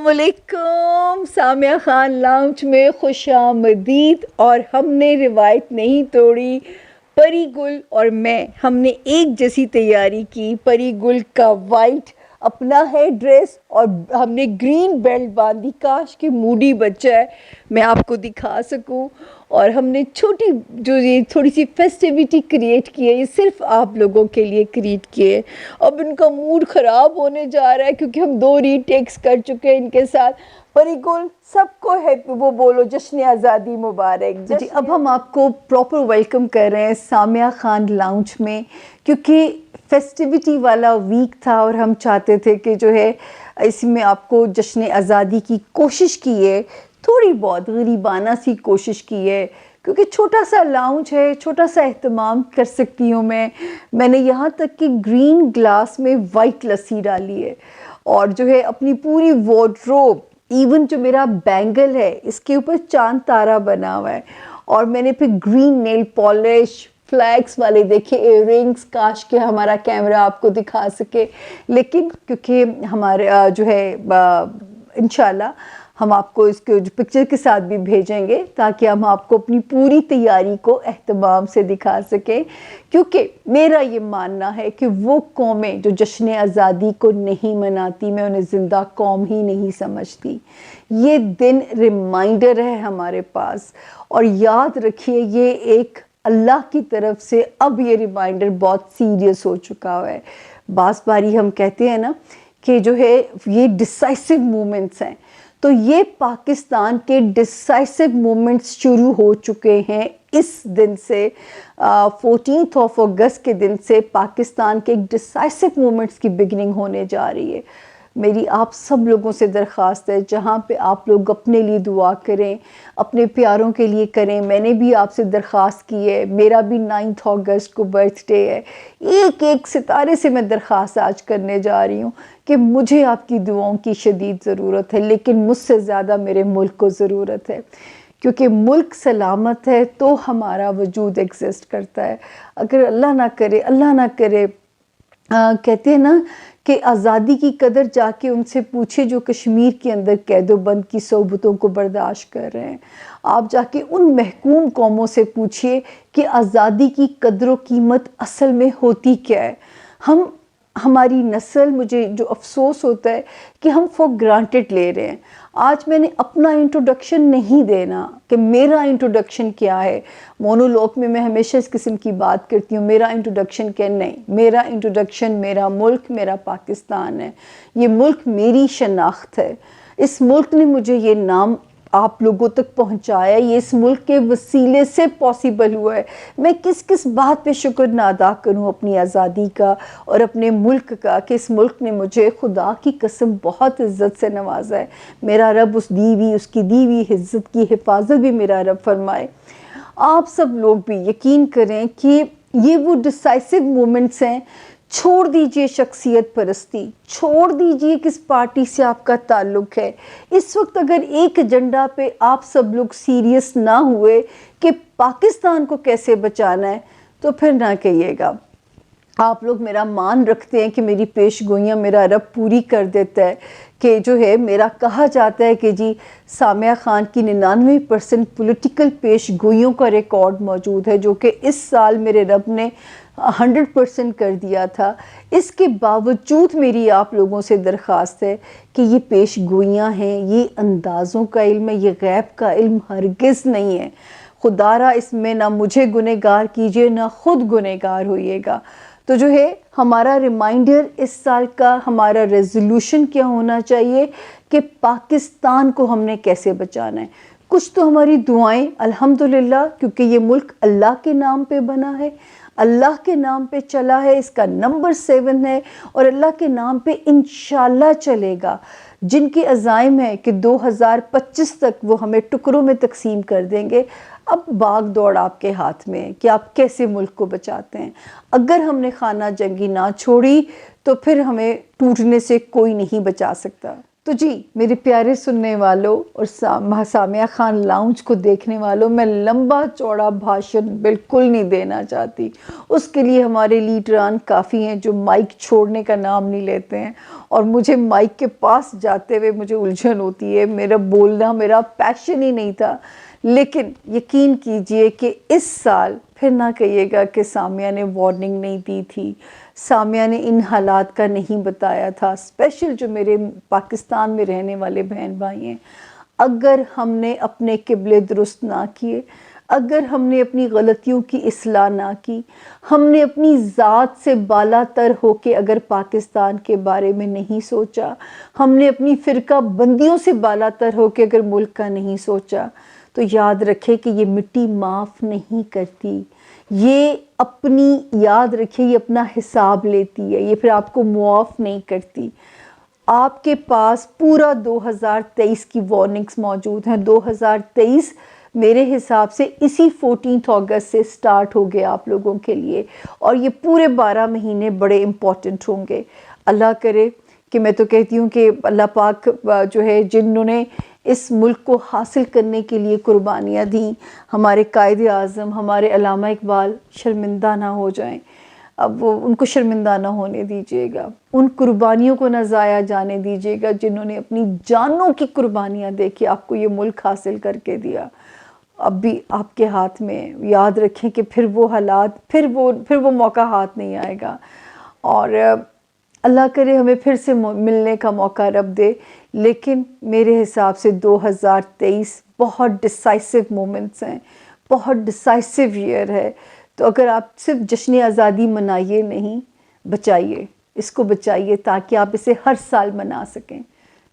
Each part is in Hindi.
अस्सलामुअलैकुम। सामिया खान लाउंज में खुशामदीद। और हमने रिवायत नहीं तोड़ी। परी गुल और मैं हमने एक जैसी तैयारी की। परी गुल का वाइट अपना है ड्रेस और हमने ग्रीन बेल्ट बांधी। काश कि मूडी बच्चा है, मैं आपको दिखा सकूं। और हमने छोटी जो ये थोड़ी सी फेस्टिविटी क्रिएट की है, ये सिर्फ आप लोगों के लिए क्रिएट किए है। अब इनका मूड ख़राब होने जा रहा है क्योंकि हम 2 रीटेक्स कर चुके हैं इनके साथ। परिगुल सबको है, वो बोलो जश्न आज़ादी मुबारक जी। अब हम आपको प्रॉपर वेलकम कर रहे हैं सामिया खान लाउंज में, क्योंकि फेस्टिविटी वाला वीक था और हम चाहते थे कि जो है इसमें आपको जश्न आज़ादी की कोशिश की है, थोड़ी बहुत गरीबाना सी कोशिश की है, क्योंकि छोटा सा लाउंज है, छोटा सा एहतमाम कर सकती हूँ मैंने यहाँ तक कि ग्रीन ग्लास में वाइट लस्सी डाली है और जो है अपनी पूरी वार्डरोब, इवन जो मेरा बैंगल है इसके ऊपर चांद तारा बना हुआ है। और मैंने फिर ग्रीन नेल पॉलिश, फ्लैग्स वाले देखे इयररिंग्स, काश के हमारा कैमरा आपको दिखा सके, लेकिन क्योंकि हमारे जो है इंशाल्लाह हम आपको इसके पिक्चर के साथ भी भेजेंगे ताकि हम आपको अपनी पूरी तैयारी को एहतमाम से दिखा सकें। क्योंकि मेरा ये मानना है कि वो कौमें जो जश्न आज़ादी को नहीं मनाती, मैं उन्हें ज़िंदा कौम ही नहीं समझती। ये दिन रिमाइंडर है हमारे पास, और याद रखिए ये एक अल्लाह की तरफ से अब ये रिमाइंडर बहुत सीरियस हो चुका है। बास बारी हम कहते हैं ना कि जो है ये डिसाइसिव मूवमेंट्स हैं, तो ये पाकिस्तान के डिसाइसिव मूवमेंट्स शुरू हो चुके हैं इस दिन से। 14 अगस्त के दिन से पाकिस्तान के डिसाइसिव मूवमेंट्स की बिगिनिंग होने जा रही है। मेरी आप सब लोगों से दरख्वास्त है, जहाँ पे आप लोग अपने लिए दुआ करें, अपने प्यारों के लिए करें। मैंने भी आपसे दरख्वास्त की है, मेरा भी 9 अगस्त को बर्थडे है। एक एक सितारे से मैं दरख्वास्त आज करने जा रही हूँ कि मुझे आपकी दुआओं की शदीद ज़रूरत है, लेकिन मुझसे ज़्यादा मेरे मुल्क को ज़रूरत है, क्योंकि मुल्क सलामत है तो हमारा वजूद एग्जिस्ट करता है। अगर अल्लाह ना करे कहते हैं ना कि आज़ादी की कदर जाके उनसे पूछे जो कश्मीर के अंदर कैदोबंद की सोबतों को बर्दाश्त कर रहे हैं। आप जाके उन महकूम कौमों से पूछिए कि आज़ादी की कदर व कीमत असल में होती क्या है। हमारी नस्ल, मुझे जो अफसोस होता है कि हम फॉर ग्रांटेड ले रहे हैं। आज मैंने अपना इंट्रोडक्शन नहीं देना कि मेरा इंट्रोडक्शन क्या है। मोनोलॉग में मैं हमेशा इस किस्म की बात करती हूँ, मेरा इंट्रोडक्शन क्या, नहीं, मेरा इंट्रोडक्शन मेरा मुल्क, मेरा पाकिस्तान है। ये मुल्क मेरी शनाख्त है। इस मुल्क ने मुझे ये नाम आप लोगों तक पहुंचाया, ये इस मुल्क के वसीले से पॉसिबल हुआ है। मैं किस किस बात पे शुक्र ना अदा करूं अपनी आज़ादी का और अपने मुल्क का कि इस मुल्क ने मुझे खुदा की कसम बहुत इज़्ज़त से नवाजा है। मेरा रब उसकी दीवी इज़्ज़त की हिफाजत भी मेरा रब फरमाए। आप सब लोग भी यकीन करें कि ये वो डिसाइसिव मोमेंट्स हैं। छोड़ दीजिए शख्सियत परस्ती, छोड़ दीजिए किस पार्टी से आपका ताल्लुक़ है। इस वक्त अगर एक एजेंडा पे आप सब लोग सीरियस ना हुए कि पाकिस्तान को कैसे बचाना है, तो फिर ना कहिएगा। आप लोग मेरा मान रखते हैं कि मेरी पेशगोइयाँ मेरा रब पूरी कर देता है, कि जो है मेरा कहा जाता है कि जी सामिया खान की 99% पॉलिटिकल पेशगोइयों का रिकॉर्ड मौजूद है, जो कि इस साल मेरे रब ने 100% कर दिया था। इसके बावजूद मेरी आप लोगों से दरख्वास्त है कि ये पेशगोइयाँ हैं, ये अंदाज़ों का इल्म है, ये गैब का इल्म हरगिज़ नहीं है। खुदारा इसमें ना मुझे गुनहगार कीजिए, ना खुद गुनहगार होइएगा। तो जो है हमारा रिमाइंडर इस साल का, हमारा रेजोल्यूशन क्या होना चाहिए कि पाकिस्तान को हमने कैसे बचाना है। कुछ तो हमारी दुआएं, अल्हम्दुलिल्लाह, क्योंकि ये मुल्क अल्लाह के नाम पे बना है, अल्लाह के नाम पे चला है, इसका नंबर 7 है और अल्लाह के नाम पे इंशाल्लाह चलेगा। जिनके अज़ाइम है कि 2025 तक वो हमें टुकड़ों में तकसीम कर देंगे। अब भाग दौड़ आपके हाथ में है कि आप कैसे मुल्क को बचाते हैं। अगर हमने खाना जंगी ना छोड़ी तो फिर हमें टूटने से कोई नहीं बचा सकता। तो जी मेरे प्यारे सुनने वालों और सामिया खान लाउंज को देखने वालों, मैं लंबा चौड़ा भाषण बिल्कुल नहीं देना चाहती। उसके लिए हमारे लीडरान काफ़ी हैं जो माइक छोड़ने का नाम नहीं लेते हैं, और मुझे माइक के पास जाते हुए मुझे उलझन होती है। मेरा बोलना मेरा पैशन ही नहीं था। लेकिन यकीन कीजिए कि इस साल फिर ना कहिएगा कि सामिया ने वार्निंग नहीं दी थी, सामिया ने इन हालात का नहीं बताया था। स्पेशल जो मेरे पाकिस्तान में रहने वाले बहन भाई हैं, अगर हमने अपने किबले दुरुस्त ना किए, अगर हमने अपनी गलतियों की इस्लाह ना की, हमने अपनी ज़ात से बालातर होके अगर पाकिस्तान के बारे में नहीं सोचा, हमने अपनी फ़िरका बंदियों से बालातर होके अगर मुल्क का नहीं सोचा, तो याद रखें कि ये मिट्टी माफ़ नहीं करती। ये अपनी, याद रखिए, ये अपना हिसाब लेती है, ये फिर आपको मुआफ़ नहीं करती। आपके पास पूरा 2023 की वार्निंग्स मौजूद हैं। 2023 मेरे हिसाब से इसी 14 अगस्त से स्टार्ट हो गया आप लोगों के लिए, और ये पूरे 12 महीने बड़े इम्पॉर्टेंट होंगे। अल्लाह करे कि, मैं तो कहती हूँ कि अल्लाह पाक जो है, जिन्होंने इस मुल्क को हासिल करने के लिए कुर्बानियाँ दी, हमारे कायदे आज़म हमारे अल्लामा इकबाल शर्मिंदा ना हो जाएं। अब वो उनको शर्मिंदा ना होने दीजिएगा, उन कुर्बानियों को ना ज़ाया जाने दीजिएगा जिन्होंने अपनी जानों की कुर्बानियाँ दे के आपको ये मुल्क हासिल करके दिया। अब भी आपके हाथ में, याद रखें कि फिर वो हालात, फिर वो मौका हाथ नहीं आएगा। और अल्लाह करे हमें फिर से मिलने का मौका रब दे। लेकिन मेरे हिसाब से 2023 बहुत डिसाइसिव मोमेंट्स हैं, बहुत डिसाइसिव ईयर है। तो अगर आप सिर्फ जश्न आज़ादी मनाइए नहीं, बचाइए, इसको बचाइए, ताकि आप इसे हर साल मना सकें।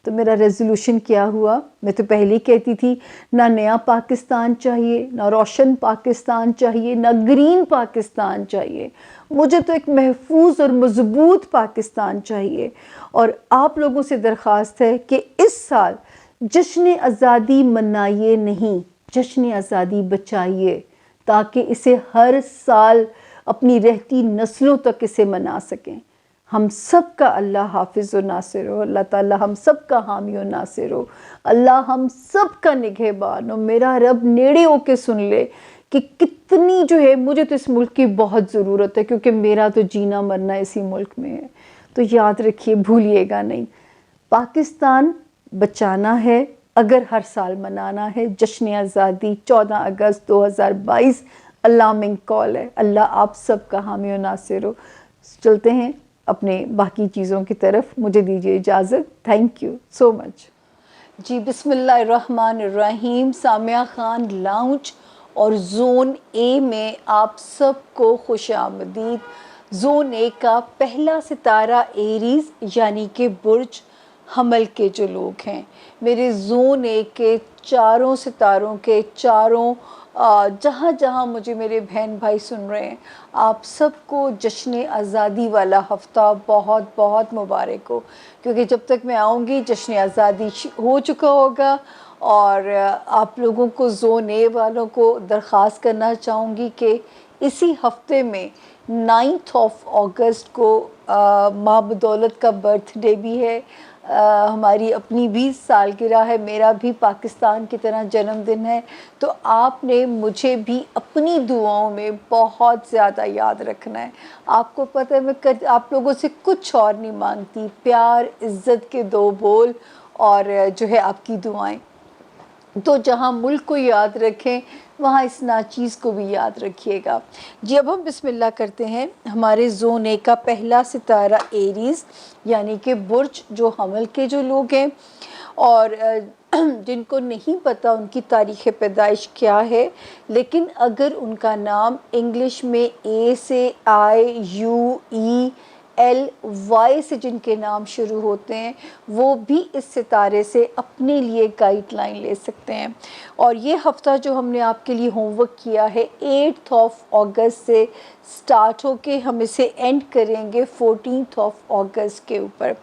तो मेरा रेजोल्यूशन क्या हुआ, मैं तो पहले ही कहती थी, ना नया पाकिस्तान चाहिए, ना रोशन पाकिस्तान चाहिए, ना ग्रीन पाकिस्तान चाहिए। मुझे तो एक महफूज और मजबूत पाकिस्तान चाहिए। और आप लोगों से दरख्वास्त है कि इस साल जश्न आज़ादी मनाइए नहीं, जश्न आज़ादी बचाइए, ताकि इसे हर साल अपनी रहती नस्लों तक इसे मना सकें। हम सब का अल्लाह हाफिज़ व नासिर हो, अल्लाह ताला हम सब का हामी व नासिर हो, अल्लाह हम सब का निगहबान हो। मेरा रब नेड़े होके सुन ले कि कितनी जो है, मुझे तो इस मुल्क की बहुत ज़रूरत है, क्योंकि मेरा तो जीना मरना इसी मुल्क में है। तो याद रखिए, भूलिएगा नहीं, पाकिस्तान बचाना है, अगर हर साल मनाना है जश्न आज़ादी 14 अगस्त 2022 अलार्मिंग कॉल है। अल्लाह आप सब का हामी व नासिर हो। चलते हैं अपने बाकी चीज़ों की तरफ, मुझे दीजिए इजाज़त। थैंक यू सो मच जी। बिस्मिल्लाहिर्रहमानिर्रहीम। सामिया खान लाउंज और ज़ोन ए में आप सबको खुश आमदीद। ज़ोन ए का पहला सितारा एरीज़ यानी कि बुर्ज हमल के जो लोग हैं, मेरे ज़ोन ए के चारों सितारों के चारों जहाँ जहाँ मुझे मेरे बहन भाई सुन रहे हैं, आप सबको जश्न आज़ादी वाला हफ़्ता बहुत बहुत मुबारक हो। क्योंकि जब तक मैं आऊँगी जश्न आज़ादी हो चुका होगा। और आप लोगों को, ज़ोन ए वालों को दरख्वास्त करना चाहूँगी कि इसी हफ्ते में 9 अगस्त को माँ बदौलत का बर्थडे भी है। हमारी अपनी भी सालगिरह है, मेरा भी पाकिस्तान की तरह जन्मदिन है। तो आपने मुझे भी अपनी दुआओं में बहुत ज़्यादा याद रखना है। आपको पता है, मैं आप लोगों से कुछ और नहीं मांगती, प्यार, इज़्ज़त के 2 बोल और जो है आपकी दुआएं। तो जहाँ मुल्क को याद रखें, वहाँ इस नाचीज़ को भी याद रखिएगा जी। अब हम बिस्मिल्लाह करते हैं। हमारे ज़ोन ए का पहला सितारा एरीज़ यानी कि बुर्ज, जो हमल के जो लोग हैं, और जिनको नहीं पता उनकी तारीख़ पैदाइश क्या है, लेकिन अगर उनका नाम इंग्लिश में ए से IUELY से जिनके नाम शुरू होते हैं, वो भी इस सितारे से अपने लिए गाइडलाइन ले सकते हैं। और ये हफ़्ता जो हमने आपके लिए होमवर्क किया है 8 अगस्त से स्टार्ट होके हम इसे एंड करेंगे 14 अगस्त के ऊपर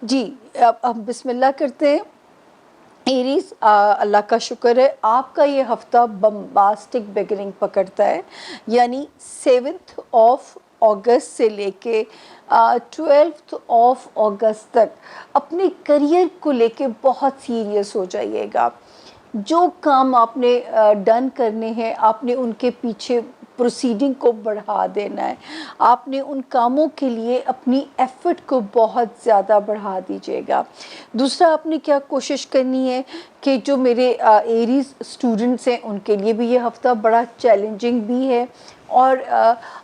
जी। अब हम बिस्मिल्लाह करते हैं। एरीज़, अल्लाह का शुक्र है, आपका ये हफ़्ता बम्बास्टिक बिगिनिंग पकड़ता है, यानी 7 अगस्त से लेके 12 अगस्त तक अपने करियर को लेके बहुत सीरियस हो जाइएगा। जो काम आपने डन करने हैं, आपने उनके पीछे प्रोसीडिंग को बढ़ा देना है। आपने उन कामों के लिए अपनी एफ़र्ट को बहुत ज़्यादा बढ़ा दीजिएगा। दूसरा, आपने क्या कोशिश करनी है कि जो मेरे एरीज़ स्टूडेंट्स हैं, उनके लिए भी ये हफ़्ता बड़ा चैलेंजिंग भी है और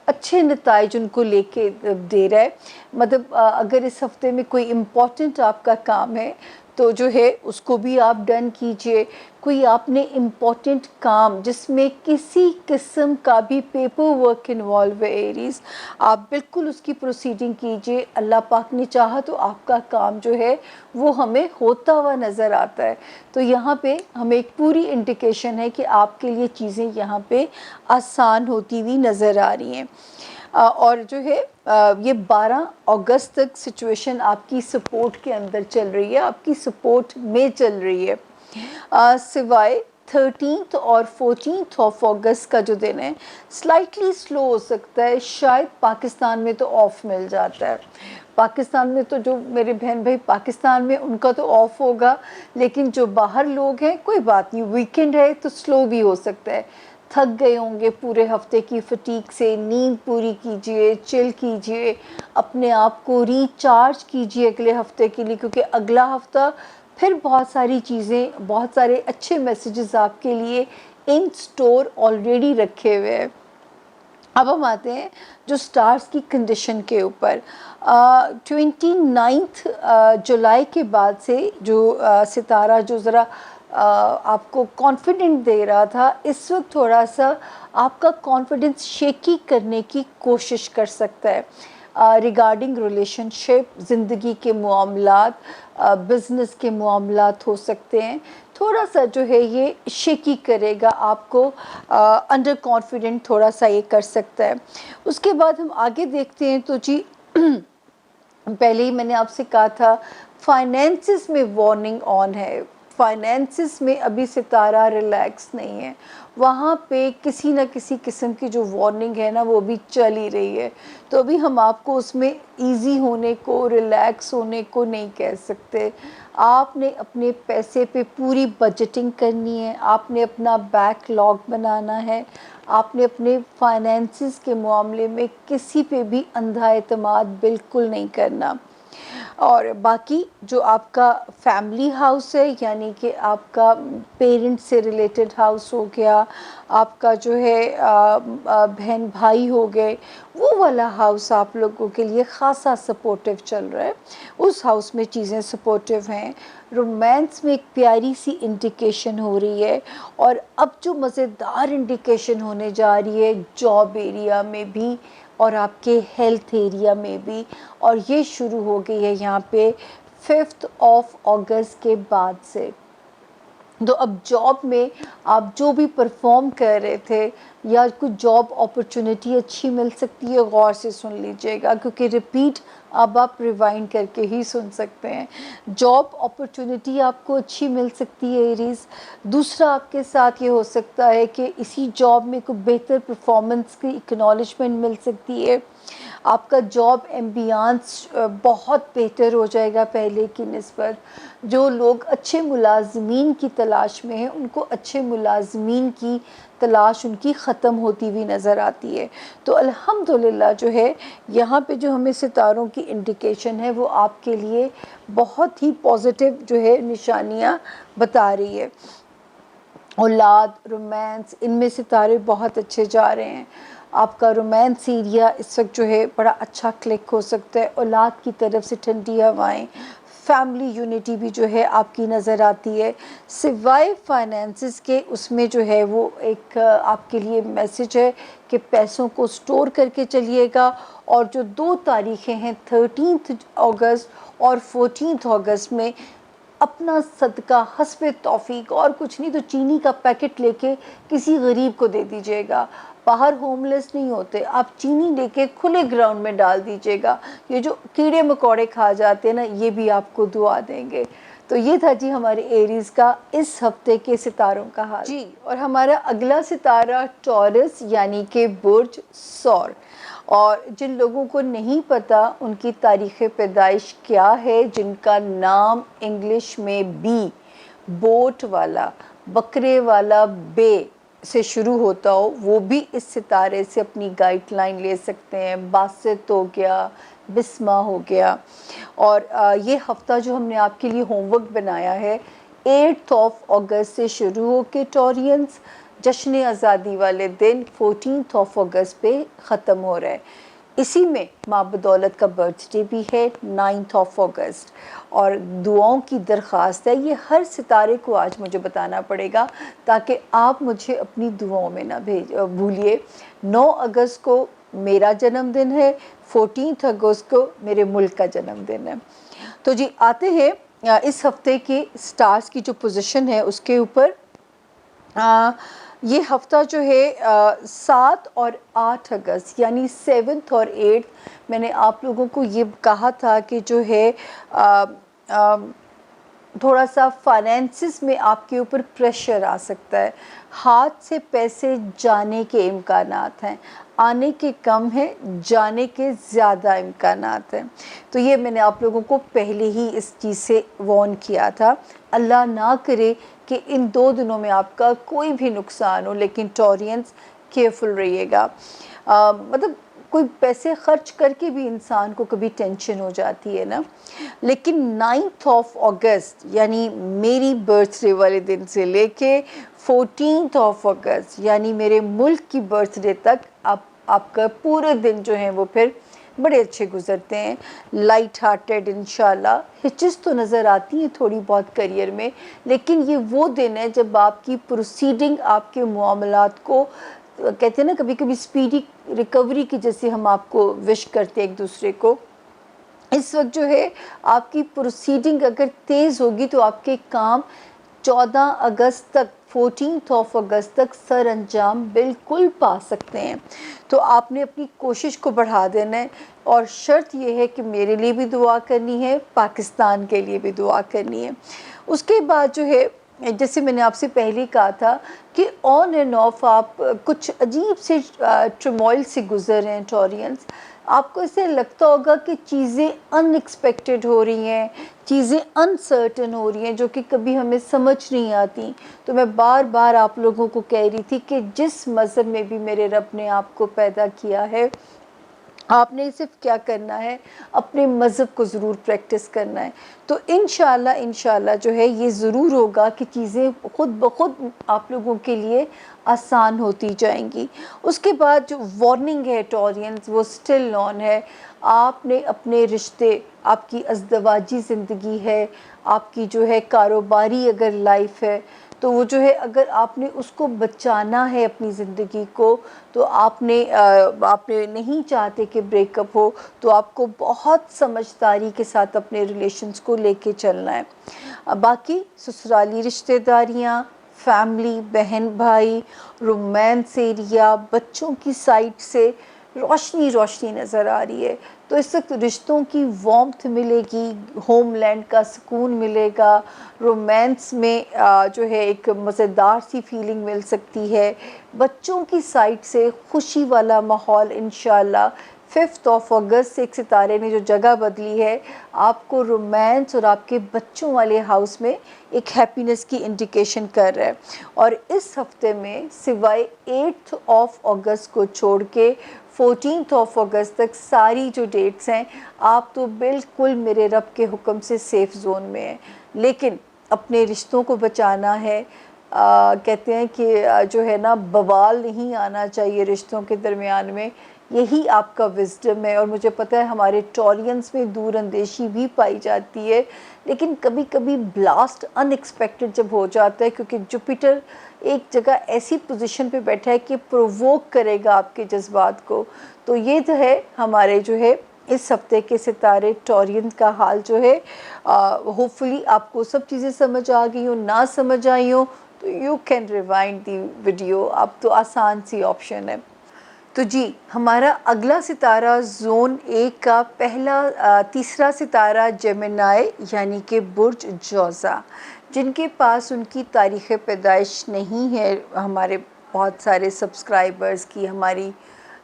अच्छे नताइज उनको लेके दे रहा है। मतलब अगर इस हफ़्ते में कोई इम्पोर्टेंट आपका काम है तो जो है उसको भी आप डन कीजिए। कोई आपने इम्पोर्टेंट काम जिसमें किसी किस्म का भी पेपर वर्क इन्वॉल्व है एरीज़, आप बिल्कुल उसकी प्रोसीडिंग कीजिए। अल्लाह पाक ने चाहा तो आपका काम जो है वो हमें होता हुआ नज़र आता है। तो यहाँ पे हमें एक पूरी इंडिकेशन है कि आपके लिए चीज़ें यहाँ पे आसान होती हुई नज़र आ रही हैं। और जो है ये 12 अगस्त तक सिचुएशन आपकी सपोर्ट के अंदर चल रही है, आपकी सपोर्ट में चल रही है। सिवाय 13 और 14 अगस्त का जो दिन है स्लाइटली स्लो हो सकता है। शायद पाकिस्तान में तो ऑफ मिल जाता है। पाकिस्तान में तो जो मेरे बहन भाई पाकिस्तान में उनका तो ऑफ होगा, लेकिन जो बाहर लोग हैं कोई बात नहीं, वीकेंड है तो स्लो भी हो सकता है। थक गए होंगे पूरे हफ्ते की फटीक से, नींद पूरी कीजिए, चिल कीजिए, अपने आप को रिचार्ज कीजिए अगले हफ्ते के लिए, क्योंकि अगला हफ्ता फिर बहुत सारी चीज़ें, बहुत सारे अच्छे मैसेजेस आपके लिए इन स्टोर ऑलरेडी रखे हुए हैं। अब हम आते हैं जो स्टार्स की कंडीशन के ऊपर। 29 जुलाई के बाद से जो सितारा जो ज़रा आपको कॉन्फिडेंट दे रहा था, इस वक्त थोड़ा सा आपका कॉन्फिडेंस शेकी करने की कोशिश कर सकता है। रिगार्डिंग रिलेशनशिप, ज़िंदगी के मामलात, बिज़नेस के मामलात हो सकते हैं। थोड़ा सा जो है ये शेकी करेगा आपको, अंडर कॉन्फिडेंट थोड़ा सा ये कर सकता है। उसके बाद हम आगे देखते हैं तो जी पहले ही मैंने आपसे कहा था फाइनेंसिस में वार्निंग ऑन है। फाइनेंसिस में अभी सितारा रिलैक्स नहीं है, वहाँ पे किसी न किसी किस्म की जो वार्निंग है ना वो भी चल ही रही है। तो अभी हम आपको उसमें इजी होने को, रिलैक्स होने को नहीं कह सकते। आपने अपने पैसे पे पूरी बजटिंग करनी है, आपने अपना बैकलॉग बनाना है, आपने अपने फाइनेंसिस के मामले में किसी पे भी अंधा एतमाद बिल्कुल नहीं करना। और बाकी जो आपका फैमिली हाउस है, यानी कि आपका पेरेंट्स से रिलेटेड हाउस हो गया, आपका जो है बहन भाई हो गए, वो वाला हाउस आप लोगों के लिए ख़ासा सपोर्टिव चल रहा है। उस हाउस में चीज़ें सपोर्टिव हैं। रोमांस में एक प्यारी सी इंडिकेशन हो रही है। और अब जो मज़ेदार इंडिकेशन होने जा रही है जॉब एरिया में भी और आपके हेल्थ एरिया में भी, और ये शुरू हो गई है यहाँ पे 5 अगस्त के बाद से। तो अब जॉब में आप जो भी परफॉर्म कर रहे थे या कुछ जॉब अपॉर्चुनिटी अच्छी मिल सकती है, गौर से सुन लीजिएगा, क्योंकि रिपीट अब आप रिवाइंड करके ही सुन सकते हैं। जॉब अपॉर्चुनिटी आपको अच्छी मिल सकती है एरीज़। दूसरा, आपके साथ ये हो सकता है कि इसी जॉब में कोई बेहतर परफॉर्मेंस की एक्नॉलेजमेंट मिल सकती है। आपका जॉब एम्बियंस बहुत बेहतर हो जाएगा पहले की निस्बत। जो लोग अच्छे मुलाज़मीन की तलाश में हैं, उनको अच्छे मुलाज़मीन की तलाश उनकी ख़त्म होती हुई नज़र आती है। तो अल्हम्दुलिल्लाह जो है यहाँ पे जो हमें सितारों की इंडिकेशन है वो आपके लिए बहुत ही पॉजिटिव जो है निशानियाँ बता रही है। औलाद, रोमांस, इनमें सितारे बहुत अच्छे जा रहे हैं। आपका रोमांस एरिया इस वक्त जो है बड़ा अच्छा क्लिक हो सकता है। औलाद की तरफ से ठंडी हवाएं, फैमिली यूनिटी भी जो है आपकी नज़र आती है। सिवाय फाइनेंसिस के, उसमें जो है वो एक आपके लिए मैसेज है कि पैसों को स्टोर करके चलिएगा। और जो 2 तारीखें हैं 13 अगस्त और 14 अगस्त में अपना सदका हस्बे तौफीक, और कुछ नहीं तो चीनी का पैकेट लेके किसी गरीब को दे दीजिएगा। बाहर होमलेस नहीं होते, आप चीनी लेके खुले ग्राउंड में डाल दीजिएगा। ये जो कीड़े मकोड़े खा जाते हैं ना, ये भी आपको दुआ देंगे। तो ये था जी हमारे एरीज़ का इस हफ्ते के सितारों का हाल जी। और हमारा अगला सितारा टॉरस यानी कि बुर्ज सौर। और जिन लोगों को नहीं पता उनकी तारीख़ पैदाइश क्या है, जिनका नाम इंग्लिश में बी, बोट वाला, बकरे वाला बे से शुरू होता हो, वो भी इस सितारे से अपनी गाइडलाइन ले सकते हैं। बासित हो गया, बिस्मा हो गया। और ये हफ़्ता जो हमने आपके लिए होमवर्क बनाया है 8 अगस्त से शुरू हो के टॉरियंस जश्न आज़ादी वाले दिन 14 अगस्त पे ख़त्म हो रहा है। इसी में माँ बदौलत का बर्थडे भी है 9 अगस्त। और दुआओं की दरख्वास्त है, ये हर सितारे को आज मुझे बताना पड़ेगा ताकि आप मुझे अपनी दुआओं में ना भूलिए। 9 अगस्त को मेरा जन्मदिन है, 14 अगस्त को मेरे मुल्क का जन्मदिन है। तो जी आते हैं इस हफ्ते के स्टार्स की जो पोजीशन है उसके ऊपर। ये हफ्ता जो है 7 और 8 अगस्त यानी 7th और 8th मैंने आप लोगों को ये कहा था कि जो है थोड़ा सा फाइनेंसिस में आपके ऊपर प्रेशर आ सकता है, हाथ से पैसे जाने के इम्कानात हैं, आने के कम हैं, जाने के ज़्यादा इम्कानात हैं। तो ये मैंने आप लोगों को पहले ही इस चीज़ से वार्न किया था। अल्लाह ना करे कि इन 2 दिनों में आपका कोई भी नुकसान हो, लेकिन टॉरियंस केयरफुल रहिएगा। मतलब कोई पैसे खर्च करके भी इंसान को कभी टेंशन हो जाती है ना। लेकिन 9 अगस्त यानी मेरी बर्थडे वाले दिन से लेके 14 अगस्त यानी मेरे मुल्क की बर्थडे तक आपका पूरे दिन जो है वो फिर बड़े अच्छे गुजरते हैं, लाइट हार्टेड इंशाल्लाह। हिचस तो नज़र आती हैं थोड़ी बहुत करियर में, लेकिन ये वो दिन है जब आपकी प्रोसीडिंग, आपके मामलात को कहते हैं ना कभी कभी स्पीडी रिकवरी की जैसे हम आपको विश करते हैं एक दूसरे को। इस वक्त जो है आपकी प्रोसीडिंग अगर तेज़ होगी तो आपके काम 14 अगस्त तक 14 अगस्त तक सर अंजाम बिल्कुल पा सकते हैं। तो आपने अपनी कोशिश को बढ़ा देना है और शर्त यह है कि मेरे लिए भी दुआ करनी है, पाकिस्तान के लिए भी दुआ करनी है। उसके बाद जो है जैसे मैंने आपसे पहले कहा था कि ऑन एंड ऑफ आप कुछ अजीब से ट्रमोइल से गुजर रहे हैं टॉरियंस। आपको ऐसे लगता होगा कि चीज़ें अनएक्सपेक्टेड हो रही हैं, चीज़ें अनसर्टन हो रही हैं जो कि कभी हमें समझ नहीं आती। तो मैं बार बार आप लोगों को कह रही थी कि जिस मज़हब में भी मेरे रब ने आपको पैदा किया है, आपने सिर्फ क्या करना है, अपने मज़हब को ज़रूर प्रैक्टिस करना है। तो इंशाल्लाह जो है ये ज़रूर होगा कि चीज़ें ख़ुद ब खुद आप लोगों के लिए आसान होती जाएंगी। उसके बाद जो वार्निंग है टॉरियंस वो स्टिल ऑन है। आपने अपने रिश्ते, आपकी अज़दवाजी ज़िंदगी है, आपकी जो है कारोबारी अगर लाइफ है, तो वो जो है अगर आपने उसको बचाना है अपनी ज़िंदगी को, तो आपने नहीं चाहते कि ब्रेकअप हो, तो आपको बहुत समझदारी के साथ अपने रिलेशंस को लेके चलना है। बाकी ससुराली रिश्तेदारियाँ, फैमिली, बहन भाई, रोमांस एरिया, बच्चों की साइड से रोशनी नज़र आ रही है। तो इस वक्त रिश्तों की वार्मथ मिलेगी, होमलैंड का सुकून मिलेगा, रोमांस में जो है एक मज़ेदार सी फीलिंग मिल सकती है। बच्चों की साइड से खुशी वाला माहौल इंशाल्लाह। 5 अगस्त से एक सितारे ने जो जगह बदली है, आपको रोमांस और आपके बच्चों वाले हाउस में एक हैप्पीनेस की इंडिकेशन कर रहा है। और इस हफ्ते में सिवाय 8 अगस्त को छोड़ के 14 अगस्त तक सारी जो डेट्स हैं, आप तो बिल्कुल मेरे रब के हुक्म से सेफ़ ज़ोन में हैं। लेकिन अपने रिश्तों को बचाना है। कहते हैं कि जो है ना बवाल नहीं आना चाहिए रिश्तों के दरमियान में, यही आपका विजडम है। और मुझे पता है हमारे टॉरियंस में दूर अंदेशी भी पाई जाती है, लेकिन कभी कभी ब्लास्ट अनएक्सपेक्टेड जब हो जाता है, क्योंकि जुपिटर एक जगह ऐसी पोजीशन पे बैठा है कि प्रोवोक करेगा आपके जज्बात को। तो ये जो है हमारे जो है इस हफ्ते के सितारे टॉरियन का हाल जो है। होपफुली आपको सब चीज़ें समझ आ गई हो, ना समझ आई हो तो you can rewind the video. अब तो आसान सी ऑप्शन है। तो जी हमारा अगला सितारा ज़ोन ए का तीसरा सितारा जेमिनाई यानी कि बुर्ज जौज़ा, जिनके पास उनकी तारीख़ पैदाइश नहीं है, हमारे बहुत सारे सब्सक्राइबर्स की, हमारी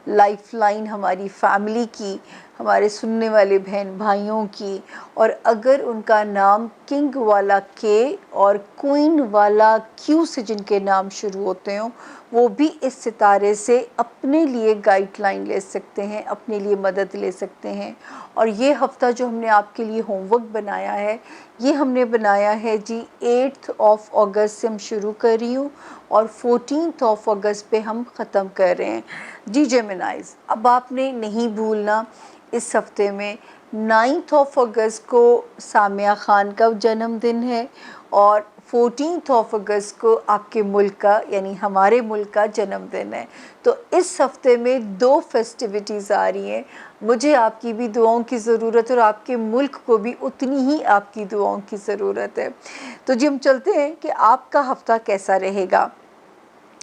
लाइफलाइन, हमारी फैमिली की, हमारे सुनने वाले बहन भाइयों की, और अगर उनका नाम किंग वाला के और क्वीन वाला क्यू से जिनके नाम शुरू होते हों, वो भी इस सितारे से अपने लिए गाइडलाइन ले सकते हैं, अपने लिए मदद ले सकते हैं। और ये हफ़्ता जो हमने आपके लिए होमवर्क बनाया है, ये हमने बनाया है जी 8 अगस्त से हम शुरू कर रही हूँ और 14 अगस्त पे हम ख़त्म कर रहे हैं जी। जेमिनाइज, अब आपने नहीं भूलना, इस हफ्ते में 9 अगस्त को सामिया ख़ान का जन्मदिन है और 14 अगस्त को आपके मुल्क का यानी हमारे मुल्क का जन्मदिन है। तो इस हफ्ते में 2 फेस्टिविटीज़ आ रही हैं। मुझे आपकी भी दुआओं की ज़रूरत है और आपके मुल्क को भी उतनी ही आपकी दुआओं की ज़रूरत है। तो जी हम चलते हैं कि आपका हफ्ता कैसा रहेगा।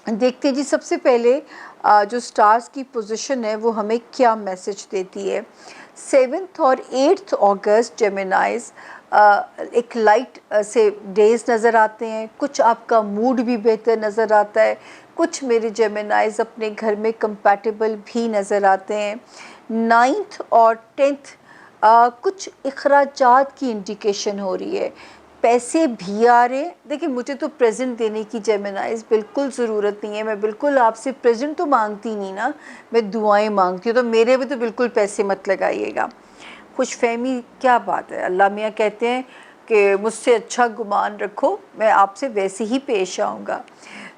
देखते हैं जी, सबसे पहले जो स्टार्स की पोजीशन है वो हमें क्या मैसेज देती है। 7 और 8 अगस्त जेमिनाइज एक लाइट से डेज नज़र आते हैं, कुछ आपका मूड भी बेहतर नज़र आता है, कुछ मेरे जेमिनाइज अपने घर में कंपैटिबल भी नज़र आते हैं। 9 और 10 कुछ अखराजात की इंडिकेशन हो रही है, पैसे भी आ रहे हैं। देखिए मुझे तो प्रेजेंट देने की जेमिनाइज बिल्कुल ज़रूरत नहीं है, मैं बिल्कुल आपसे प्रेजेंट तो मांगती नहीं ना, मैं दुआएं मांगती हूँ, तो मेरे भी तो बिल्कुल पैसे मत लगाइएगा। खुशफहमी क्या बात है, अल्लाह मियाँ कहते हैं कि मुझसे अच्छा गुमान रखो, मैं आपसे वैसे ही पेश आऊँगा।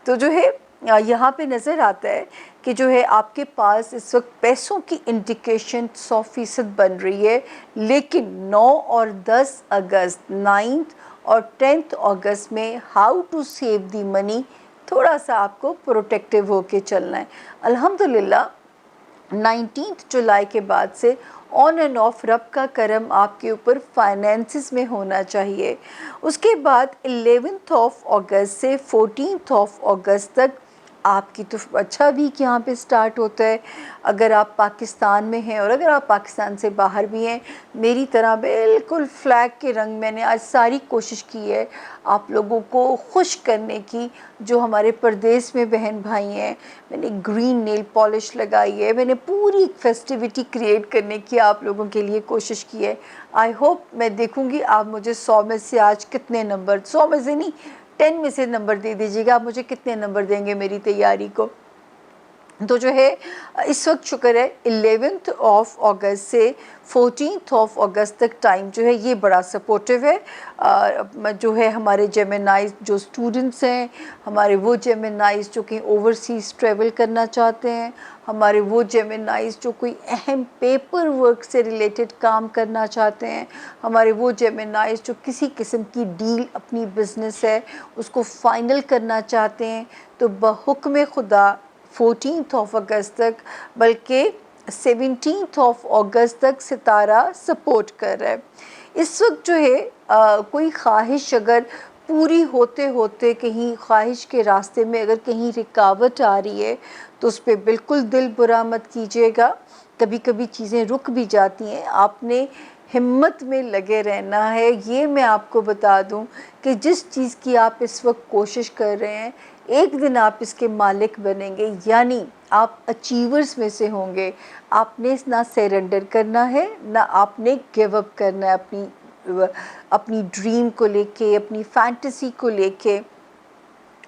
तो जो है यहाँ पे नज़र आता है कि जो है आपके पास इस वक्त पैसों की इंडिकेशन 100% बन रही है, लेकिन 9 और 10 अगस्त, 9 और 10 अगस्त में how to save the money, थोड़ा सा आपको प्रोटेक्टिव होके चलना है। अल्हम्दुलिल्लाह 19 जुलाई के बाद से ऑन एंड ऑफ रब का करम आपके ऊपर फाइनेंसिस में होना चाहिए। उसके बाद 11 अगस्त से 14 अगस्त तक आपकी तो अच्छा वीक यहाँ पे स्टार्ट होता है। अगर आप पाकिस्तान में हैं और अगर आप पाकिस्तान से बाहर भी हैं, मेरी तरह बिल्कुल फ्लैग के रंग मैंने आज सारी कोशिश की है आप लोगों को खुश करने की। जो हमारे परदेश में बहन भाई हैं, मैंने ग्रीन नेल पॉलिश लगाई है, मैंने पूरी फेस्टिविटी क्रिएट करने की आप लोगों के लिए कोशिश की है। आई होप, मैं देखूँगी आप मुझे 100 में से आज कितने नंबर, 100 में से नहीं 10 में से नंबर दे दीजिएगा, आप मुझे कितने नंबर देंगे मेरी तैयारी को। तो जो है इस वक्त शुक्र है 11 अगस्त से 14 अगस्त तक टाइम जो है ये बड़ा सपोर्टिव है। जो है हमारे जेमिनाइज जो स्टूडेंट्स हैं, हमारे वो जेमिनाइज जो कहीं ओवरसीज़ ट्रैवल करना चाहते हैं, हमारे वो जेमिनाइज जो कोई अहम पेपर वर्क से रिलेटेड काम करना चाहते हैं, हमारे वो जेमिनाइज जो किसी किस्म की डील अपनी बिज़नेस है उसको फ़ाइनल करना चाहते हैं, तो बहुक्म खुदा 14 अगस्त तक, बल्कि 17 अगस्त तक सितारा सपोर्ट कर रहा है। इस वक्त जो है कोई ख्वाहिश अगर पूरी होते होते कहीं ख्वाहिश के रास्ते में अगर कहीं रुकावट आ रही है तो उस पर बिल्कुल दिल बुरा मत कीजिएगा। कभी कभी चीज़ें रुक भी जाती हैं, आपने हिम्मत में लगे रहना है। ये मैं आपको बता दूं कि जिस चीज़ की आप इस वक्त कोशिश कर रहे हैं, एक दिन आप इसके मालिक बनेंगे, यानी आप अचीवर्स में से होंगे। आपने ना सरेंडर करना है, ना आपने गिव अप करना है अपनी ड्रीम को लेके, अपनी फैंटेसी को लेके।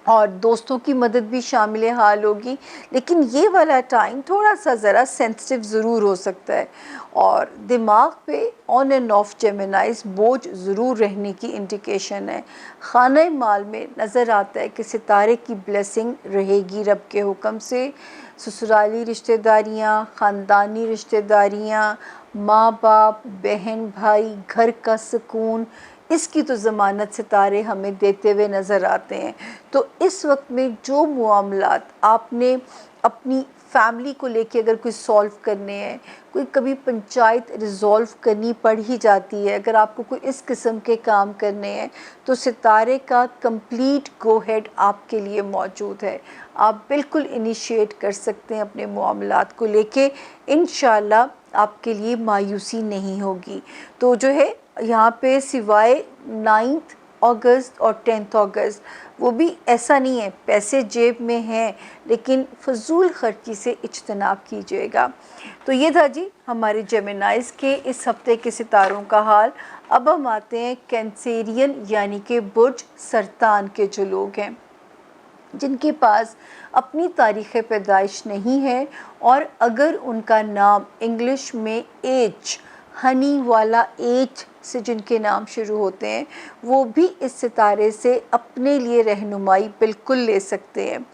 और दोस्तों की मदद भी शामिल हाल होगी, लेकिन ये वाला टाइम थोड़ा सा ज़रा सेंसिटिव ज़रूर हो सकता है और दिमाग पे ऑन एंड ऑफ जेमिनाइज बोझ ज़रूर रहने की इंडिकेशन है। खाने माल में नज़र आता है कि सितारे की ब्लेसिंग रहेगी रब के हुक्म से। ससुराली रिश्तेदारियाँ, ख़ानदानी रिश्तेदारियाँ, माँ बाप, बहन भाई, घर का सुकून, इसकी तो ज़मानत सितारे हमें देते हुए नज़र आते हैं। तो इस वक्त में जो मामलात आपने अपनी फैमिली को लेके अगर कोई सॉल्व करने हैं, कोई कभी पंचायत रिज़ॉल्व करनी पड़ ही जाती है, अगर आपको कोई इस किस्म के काम करने हैं तो सितारे का कंप्लीट गो हेड आपके लिए मौजूद है। आप बिल्कुल इनिशिएट कर सकते हैं अपने मामलात को लेके, इंशाल्लाह आपके लिए मायूसी नहीं होगी। तो जो है यहाँ पे सिवाय 9 अगस्त और 10 अगस्त, वो भी ऐसा नहीं है पैसे जेब में हैं, लेकिन फजूल खर्ची से इज्तनाब कीजिएगा। तो ये था जी हमारे जेमिनाइज़ के इस हफ्ते के सितारों का हाल। अब हम आते हैं कैंसेरियन यानी कि बुर्ज सरतान के जो लोग हैं, जिनके पास अपनी तारीख़ पैदाइश नहीं है, और अगर उनका नाम इंग्लिश में एच, हनी वाला एच से जिनके नाम शुरू होते हैं, वो भी इस सितारे से अपने लिए रहनुमाई बिल्कुल ले सकते हैं।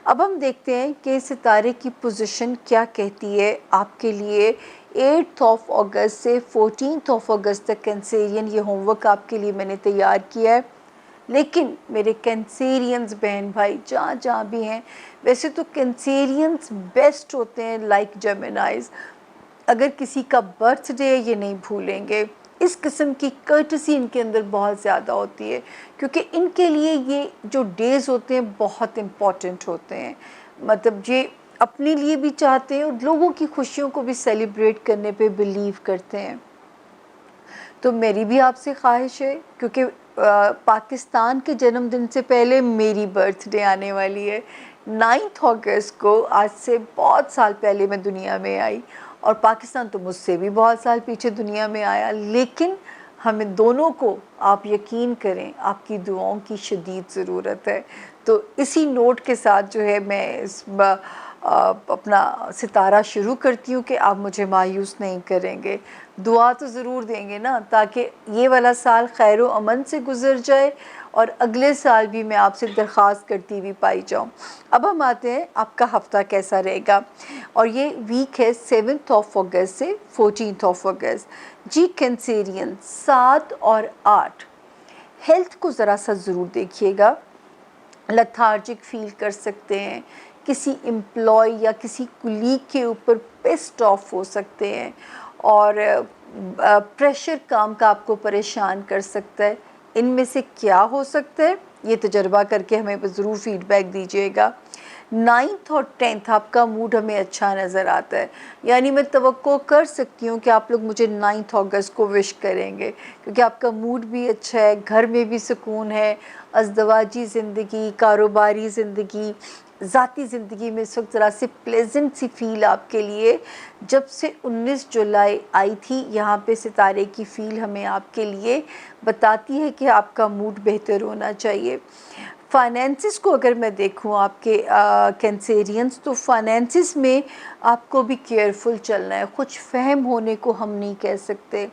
अब हम देखते हैं कि सितारे की पोजीशन क्या कहती है आपके लिए। 8 अगस्त से 14 अगस्त तक कैंसेरियन, ये होमवर्क आपके लिए मैंने तैयार किया है। लेकिन मेरे कैंसेरियंस बहन भाई जहाँ जहाँ भी हैं, वैसे तो कैंसेरियंस बेस्ट होते हैं लाइक जेमिनाइज़। अगर किसी का बर्थडे है, ये नहीं भूलेंगे, इस किस्म की कर्टसी इनके अंदर बहुत ज़्यादा होती है, क्योंकि इनके लिए ये जो डेज़ होते हैं बहुत इम्पॉर्टेंट होते हैं। मतलब ये अपने लिए भी चाहते हैं और लोगों की खुशियों को भी सेलिब्रेट करने पे बिलीव करते हैं। तो मेरी भी आपसे ख्वाहिश है, क्योंकि पाकिस्तान के जन्मदिन से पहले मेरी बर्थडे आने वाली है। 9 अगस्त को, आज से बहुत साल पहले मैं दुनिया में आई, और पाकिस्तान तो मुझसे भी बहुत साल पीछे दुनिया में आया, लेकिन हमें दोनों को, आप यकीन करें, आपकी दुआओं की शदीद ज़रूरत है। तो इसी नोट के साथ जो है मैं इस अपना सितारा शुरू करती हूँ कि आप मुझे मायूस नहीं करेंगे, दुआ तो ज़रूर देंगे ना, ताकि ये वाला साल खैर व अमन से गुज़र जाए और अगले साल भी मैं आपसे दरख्वास्त करती हुई पाई जाऊँ। अब हम आते हैं आपका हफ़्ता कैसा रहेगा, और ये वीक है 7 अगस्त से 14 अगस्त। जी कैंसेरियन, 7 और 8, हेल्थ को ज़रा सा ज़रूर देखिएगा। लथार्जिक फील कर सकते हैं, किसी एम्प्लॉय या किसी कुलीग के ऊपर पिस्ड ऑफ हो सकते हैं, और प्रेशर काम का आपको परेशान कर सकता है। इनमें से क्या हो सकता है, ये तजर्बा करके हमें ज़रूर फीडबैक दीजिएगा। 9 और 10 आपका मूड हमें अच्छा नज़र आता है, यानी मैं तवक्को कर सकती हूँ कि आप लोग मुझे 9 अगस्त को विश करेंगे, क्योंकि आपका मूड भी अच्छा है, घर में भी सुकून है, अज़दवाजी ज़िंदगी, कारोबारी ज़िंदगी, ज़ाती ज़िंदगी में इस वक्त ज़रा से प्लेजेंट सी फील आपके लिए। जब से 19 जुलाई आई थी यहाँ पे सितारे की फ़ील हमें आपके लिए बताती है कि आपका मूड बेहतर होना चाहिए। फाइनेंसिस को अगर मैं देखूं आपके कैंसेरियंस, तो फाइनेंसिस में आपको भी केयरफुल चलना है, कुछ फहम होने को हम नहीं कह सकते।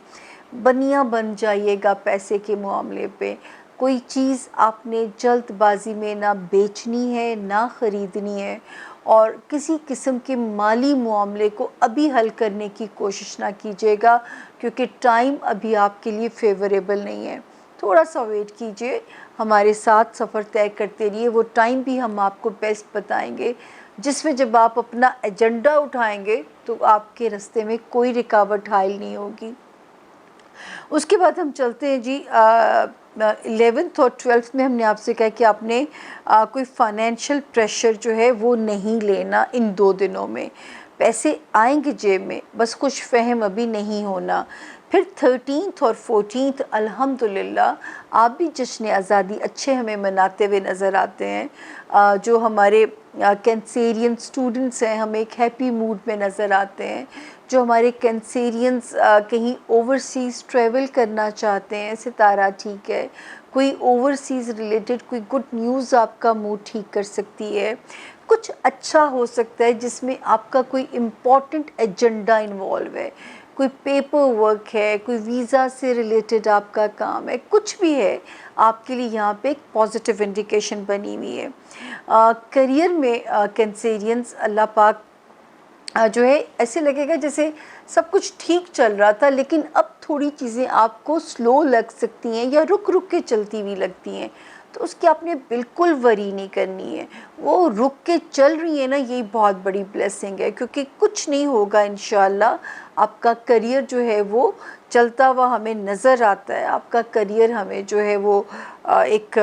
बनिया बन जाइएगा पैसे के मामले पे। कोई चीज़ आपने जल्दबाजी में ना बेचनी है ना ख़रीदनी है, और किसी किस्म के माली मामले को अभी हल करने की कोशिश ना कीजिएगा, क्योंकि टाइम अभी आपके लिए फेवरेबल नहीं है। थोड़ा सा वेट कीजिए, हमारे साथ सफ़र तय करते रहिए, वो टाइम भी हम आपको बेस्ट बताएंगे, जिसमें जब आप अपना एजेंडा उठाएंगे तो आपके रास्ते में कोई रुकावट हायल नहीं होगी। उसके बाद हम चलते हैं जी 11th और 12th में हमने आपसे कहा कि आपने कोई फाइनेंशियल प्रेशर जो है वो नहीं लेना इन 2 दिनों में। पैसे आएंगे जेब में, बस कुछ फहम अभी नहीं होना। फिर 13th और 14th अल्हम्दुलिल्लाह आप भी जश्न आज़ादी अच्छे हमें मनाते हुए नज़र आते हैं। जो हमारे कैंसेरियन स्टूडेंट्स हैं, हम एक हैप्पी मूड में नज़र आते हैं। जो हमारे कैंसेरियंस कहीं ओवरसीज़ ट्रैवल करना चाहते हैं, सितारा ठीक है। कोई ओवरसीज़ रिलेटेड कोई गुड न्यूज़ आपका मूड ठीक कर सकती है। कुछ अच्छा हो सकता है जिसमें आपका कोई इम्पॉर्टेंट एजेंडा इन्वॉल्व है, कोई पेपर वर्क है, कोई वीज़ा से रिलेटेड आपका काम है, कुछ भी है आपके लिए यहाँ पे एक पॉजिटिव इंडिकेशन बनी हुई है। करियर में कैंसेरियंस, अल्लाह पाक जो है ऐसे लगेगा जैसे सब कुछ ठीक चल रहा था, लेकिन अब थोड़ी चीज़ें आपको स्लो लग सकती हैं या रुक रुक के चलती हुई लगती हैं। तो उसकी आपने बिल्कुल वरी नहीं करनी है। वो रुक के चल रही है ना, यही बहुत बड़ी ब्लेसिंग है, क्योंकि कुछ नहीं होगा इंशाल्लाह। आपका करियर जो है वो चलता हुआ हमें नज़र आता है, आपका करियर हमें जो है वो एक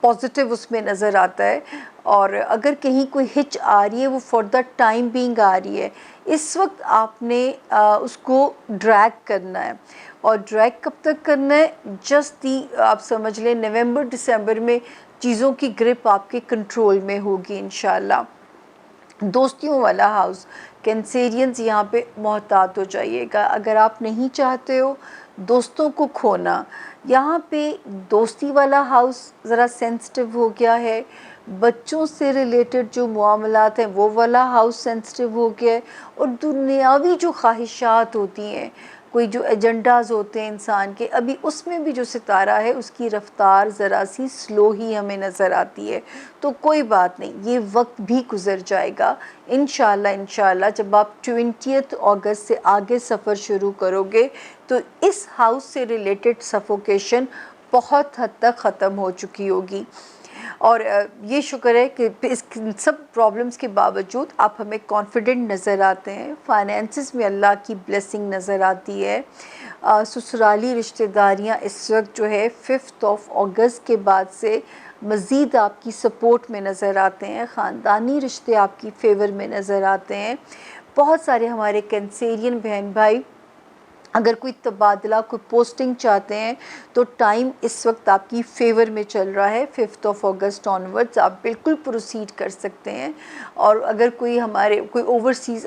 पॉजिटिव उसमें नज़र आता है। और अगर कहीं कोई हिच आ रही है वो फॉर द टाइम बीइंग आ रही है, इस वक्त आपने उसको ड्रैग करना है। और ड्रैग कब तक करना है, जस्ट दी आप समझ लें नवंबर दिसंबर में चीज़ों की ग्रिप आपके कंट्रोल में होगी इंशाल्लाह। दोस्तियों वाला हाउस, कैंसेरियंस यहाँ पे मोहतात हो जाइएगा। अगर आप नहीं चाहते हो दोस्तों को खोना, यहाँ पे दोस्ती वाला हाउस ज़रा सेंसिटिव हो गया है। बच्चों से रिलेटेड जो मामलात हैं वो वाला हाउस सेंसिटिव हो गया है। और दुनियावी जो ख्वाहिशात होती हैं, कोई जो एजेंडाज़ होते हैं इंसान के, अभी उसमें भी जो सितारा है उसकी रफ़्तार ज़रा सी स्लो ही हमें नज़र आती है। तो कोई बात नहीं, ये वक्त भी गुज़र जाएगा इंशाल्लाह। इंशाल्लाह जब आप 20 अगस्त से आगे सफ़र शुरू करोगे तो इस हाउस से रिलेटेड सफोकेशन बहुत हद तक ख़त्म हो चुकी होगी। और ये शुक्र है कि इस सब प्रॉब्लम्स के बावजूद आप हमें कॉन्फिडेंट नज़र आते हैं। फाइनेंसिस में अल्लाह की ब्लेसिंग नज़र आती है। ससुराली रिश्तेदारियां इस वक्त जो है 5 अगस्त के बाद से मज़ीद आपकी सपोर्ट में नज़र आते हैं। ख़ानदानी रिश्ते आपकी फ़ेवर में नज़र आते हैं। बहुत सारे हमारे कैंसेरियन बहन भाई अगर कोई तबादला, कोई पोस्टिंग चाहते हैं तो टाइम इस वक्त आपकी फ़ेवर में चल रहा है। 5 अगस्त ऑनवर्ड्स आप बिल्कुल प्रोसीड कर सकते हैं। और अगर कोई हमारे कोई ओवरसीज़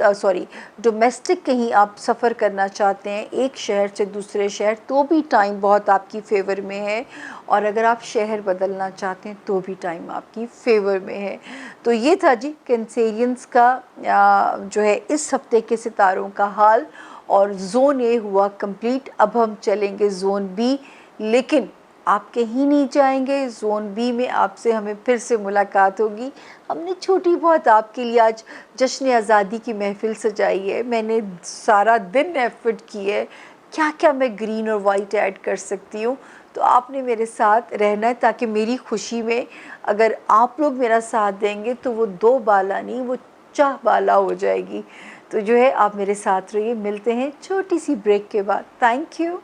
डोमेस्टिक कहीं आप सफ़र करना चाहते हैं एक शहर से दूसरे शहर, तो भी टाइम बहुत आपकी फ़ेवर में है। और अगर आप शहर बदलना चाहते हैं तो भी टाइम आपकी फ़ेवर में है। तो ये था जी कैंसेरियंस का जो है इस हफ्ते के सितारों का हाल। और ज़ोन ए हुआ कंप्लीट, अब हम चलेंगे ज़ोन बी। लेकिन आप कहीं नहीं जाएंगे, ज़ोन बी में आपसे हमें फिर से मुलाकात होगी। हमने छोटी बहुत आपके लिए आज जश्न आज़ादी की महफ़िल सजाई है। मैंने सारा दिन एफर्ट की है क्या क्या मैं ग्रीन और वाइट ऐड कर सकती हूँ। तो आपने मेरे साथ रहना है ताकि मेरी खुशी में अगर आप लोग मेरा साथ देंगे तो वो 2 बाला नहीं, वो 4 बाला हो जाएगी। तो जो है आप मेरे साथ रहिए। मिलते हैं छोटी सी ब्रेक के बाद। Thank you.